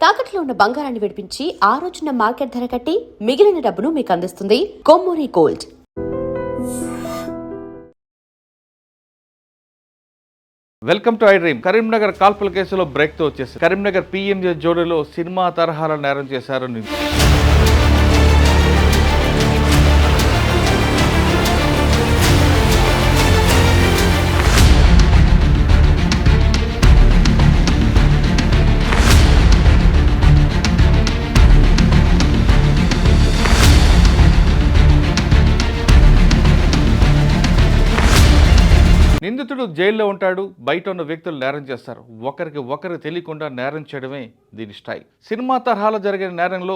తాకట్లో ఉన్న బంగారాన్ని విడిపించి ఆ రోజున మార్కెట్ ధర కట్టి మిగిలిన డబ్బును మీకు అందిస్తుంది Kommuri gold. Welcome to I dream. Karimnagar కాల్పుల కేసులో బ్రేక్ తో వచ్చేసి కరీంనగర్ PMJ జోడీలో సినిమా తరహాల నేరం చేశారు. నిందితుడు జైల్లో ఉంటాడు, బయట ఉన్న వ్యక్తులు నేరం చేస్తారు. ఒకరికి తెలియకుండా నేరం చేయడమే దీని స్టైల్. సినిమా తరహాలో జరిగిన నేరంలో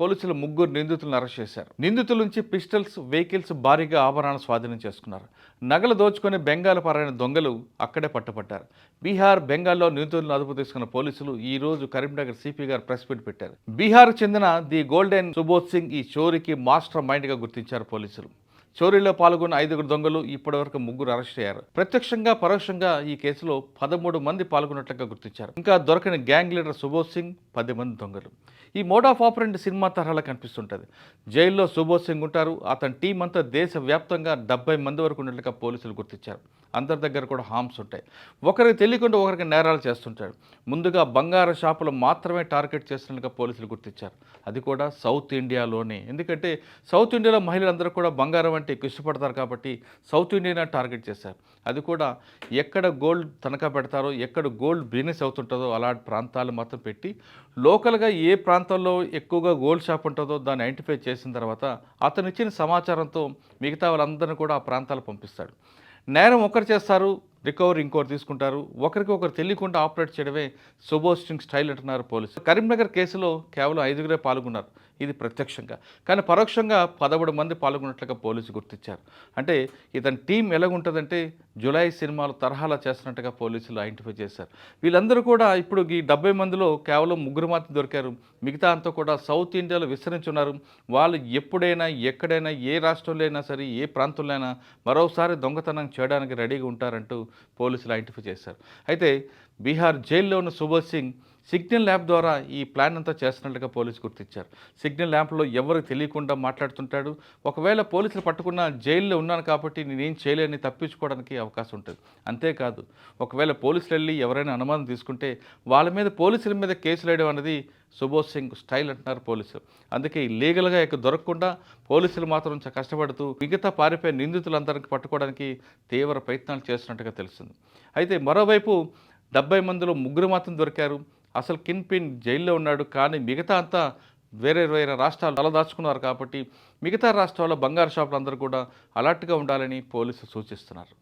పోలీసులు 3 నిందితులను అరెస్ట్ చేశారు. నిందితుల నుంచి పిస్టల్స్, వెహికల్స్, భారీగా ఆభరణాలు స్వాధీనం చేసుకున్నారు. నగలు దోచుకుని బెంగాల్ పారైన దొంగలు అక్కడే పట్టుపట్టారు. బీహార్, బెంగాల్లో నిందితులను అదుపు తీసుకున్న పోలీసులు ఈ రోజు కరీంనగర్ సిపి గారు ప్రెస్ మీట్ పెట్టారు. బీహార్కు చెందిన ది గోల్డెన్ సుబోధ్ సింగ్ ఈ చోరీకి మాస్టర్ మైండ్గా గుర్తించారు పోలీసులు. చోరీలో పాల్గొన్న 5 దొంగలు ఇప్పటివరకు 3 అరెస్ట్ అయ్యారు. ప్రత్యక్షంగా పరోక్షంగా ఈ కేసులో 13 మంది పాల్గొన్నట్లుగా గుర్తించారు. ఇంకా దొరకని గ్యాంగ్ లీడర్ సుబోధ్ సింగ్, 10 మంది దొంగలు. ఈ మోడ్ ఆఫ్ ఆపరెంట్ సినిమా తరహాలో కనిపిస్తుంటుంది. జైల్లో సుబోధ్ సింగ్ ఉంటారు. అతని టీం అంతా దేశవ్యాప్తంగా 70 మంది వరకు ఉన్నట్లుగా పోలీసులు గుర్తించారు. అందరి దగ్గర కూడా హామ్స్ ఉంటాయి. ఒకరికి తెలియకుండా ఒకరికి నేరాలు చేస్తుంటాడు. ముందుగా బంగారు షాపులు మాత్రమే టార్గెట్ చేస్తున్నట్టుగా పోలీసులు గుర్తించారు. అది కూడా సౌత్ ఇండియాలోనే. ఎందుకంటే సౌత్ ఇండియాలో మహిళలందరూ కూడా బంగారం అంటే ఎక్కువ ఇష్టపడతారు కాబట్టి సౌత్ ఇండియానే టార్గెట్ చేశారు. అది కూడా ఎక్కడ గోల్డ్ తనఖా పెడతారో, ఎక్కడ గోల్డ్ బిజినెస్ అవుతుంటుందో అలాంటి ప్రాంతాలు మాత్రం పెట్టి లోకల్గా ఏ ప్రాంతంలో ఎక్కువగా గోల్డ్ షాప్ ఉంటుందో దాన్ని ఐడెంటిఫై చేసిన తర్వాత అతను ఇచ్చిన సమాచారంతో మిగతా వాళ్ళందరినీ కూడా ఆ ప్రాంతాలు పంపిస్తాడు. నేరం ఒకరు చేస్తారు, రికవరీ ఇంకోటి తీసుకుంటారు. ఒకరికి తెలియకుండా ఆపరేట్ చేయడమే సుబోధ్ సింగ్ స్టైల్ అంటున్నారు పోలీసులు. కరీంనగర్ కేసులో కేవలం 5 పాల్గొన్నారు. ఇది ప్రత్యక్షంగా. కానీ పరోక్షంగా 13 మంది పాల్గొన్నట్లుగా పోలీసులు గుర్తించారు. అంటే ఇతని టీం ఎలాగుంటుందంటే జులై సినిమాలు తరహాలా చేస్తున్నట్టుగా పోలీసులు ఐడెంటిఫై చేశారు. వీళ్ళందరూ కూడా ఇప్పుడు ఈ 70 మందిలో కేవలం 3 మాత్రం దొరికారు. మిగతా అంతా కూడా సౌత్ ఇండియాలో విస్తరించున్నారు. వాళ్ళు ఎప్పుడైనా, ఎక్కడైనా, ఏ రాష్ట్రంలో అయినా సరే, ఏ ప్రాంతంలో అయినా మరోసారి దొంగతనం చేయడానికి రెడీగా ఉంటారంటూ పోలీసులు ఐడెంటిఫై చేశారు. అయితే బీహార్ జైల్లో ఉన్న సుబోధ్ సింగ్ సిగ్నల్ ల్యాంప్ ద్వారా ఈ ప్లాన్ అంతా చేస్తున్నట్లుగా పోలీసు గుర్తించారు. సిగ్నల్ ల్యాంప్లో ఎవరికి తెలియకుండా మాట్లాడుతుంటాడు. ఒకవేళ పోలీసులు పట్టుకున్న జైల్లో ఉన్నాను కాబట్టి నేనేం చేయలేని తప్పించుకోవడానికి అవకాశం ఉంటుంది. అంతేకాదు ఒకవేళ పోలీసులు వెళ్ళి ఎవరైనా అనుమానం తీసుకుంటే వాళ్ళ మీద, పోలీసుల మీద కేసులు వేయడం అనేది సుబోధ్ సింగ్ స్టైల్ అంటున్నారు పోలీసులు. అందుకే లీగల్గా దొరకకుండా పోలీసులు మాత్రం కష్టపడుతూ మిగతా పారిపోయే నిందితులందరికీ పట్టుకోవడానికి తీవ్ర ప్రయత్నాలు చేస్తున్నట్టుగా తెలుస్తుంది. అయితే మరోవైపు 70 మందిలో 3 మాత్రం దొరికారు. అసలు కిన్ పిన్ జైల్లో ఉన్నాడు. కానీ మిగతా అంతా వేరే రాష్ట్రాలు తలదాచుకున్నారు కాబట్టి మిగతా రాష్ట్రాల్లో బంగారు షాపులు అందరూ కూడా అలర్ట్గా ఉండాలని పోలీసులు సూచిస్తున్నారు.